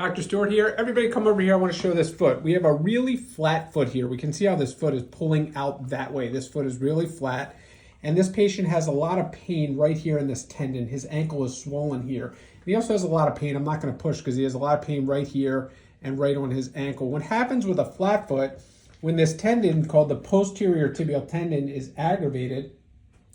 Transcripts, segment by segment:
Dr. Stewart here. Everybody come over here. I want to show this foot. We have a really flat foot here. We can see how this foot is pulling out that way. This foot is really flat. And this patient has a lot of pain right here in this tendon. His ankle is swollen here. And he also has a lot of pain. I'm not going to push because he has a lot of pain right here and right on his ankle. What happens with a flat foot, when this tendon called the posterior tibial tendon is aggravated,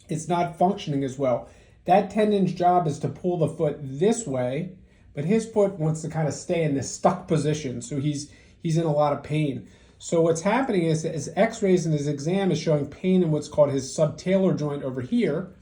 it's not functioning as well. That tendon's job is to pull the foot this way, but his foot wants to kind of stay in this stuck position. So he's in a lot of pain. So what's happening is his x-rays and his exam is showing pain in what's called his subtalar joint over here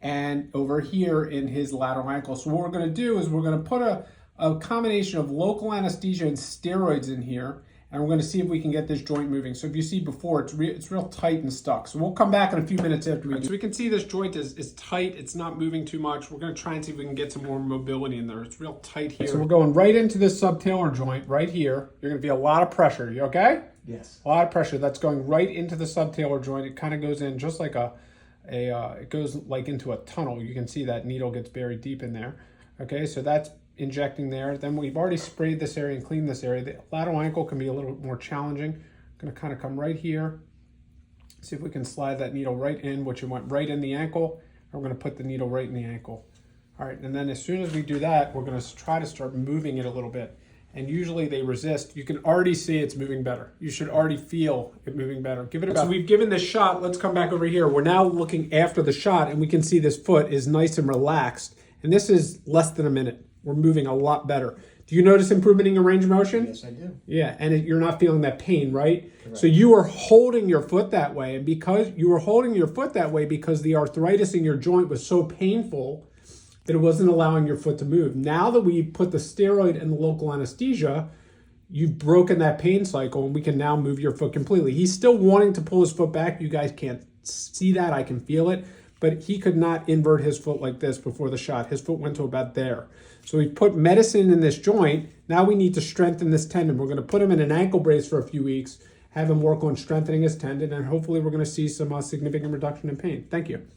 and over here in his lateral ankle. So what we're going to do is we're going to put a combination of local anesthesia and steroids in here, and we're going to see if we can get this joint moving. So if you see before, it's real tight and stuck. So we'll come back in a few minutes after we do. So we can see this joint is tight. It's not moving too much. We're going to try and see if we can get some more mobility in there. It's real tight here. So we're going right into this subtalar joint right here. You're going to feel a lot of pressure. You okay? Yes. A lot of pressure. That's going right into the subtalar joint. It kind of goes in just like it goes like into a tunnel. You can see that needle gets buried deep in there. Okay, so that's injecting there. Then we've already sprayed this area and cleaned this area. The lateral ankle can be a little more challenging. I'm going to kind of come right here. See if we can slide that needle right in, which it went right in the ankle. I'm going to put the needle right in the ankle. All right, and then as soon as we do that, we're going to try to start moving it a little bit. And usually they resist. You can already see it's moving better. You should already feel it moving better. Give it about. So we've given this shot. Let's come back over here. We're now looking after the shot, and we can see this foot is nice and relaxed. And this is less than a minute. We're moving a lot better. Do you notice improvement in your range of motion? Yes, I do. Yeah, and you're not feeling that pain, right? Correct. So you are holding your foot that way, and because you were holding your foot that way because the arthritis in your joint was so painful that it wasn't allowing your foot to move. Now that we put the steroid and the local anesthesia, you've broken that pain cycle, and we can now move your foot completely. He's still wanting to pull his foot back. You guys can't see that. I can feel it. But he could not invert his foot like this before the shot. His foot went to about there. So we put medicine in this joint. Now we need to strengthen this tendon. We're going to put him in an ankle brace for a few weeks, have him work on strengthening his tendon, and hopefully we're going to see some significant reduction in pain. Thank you.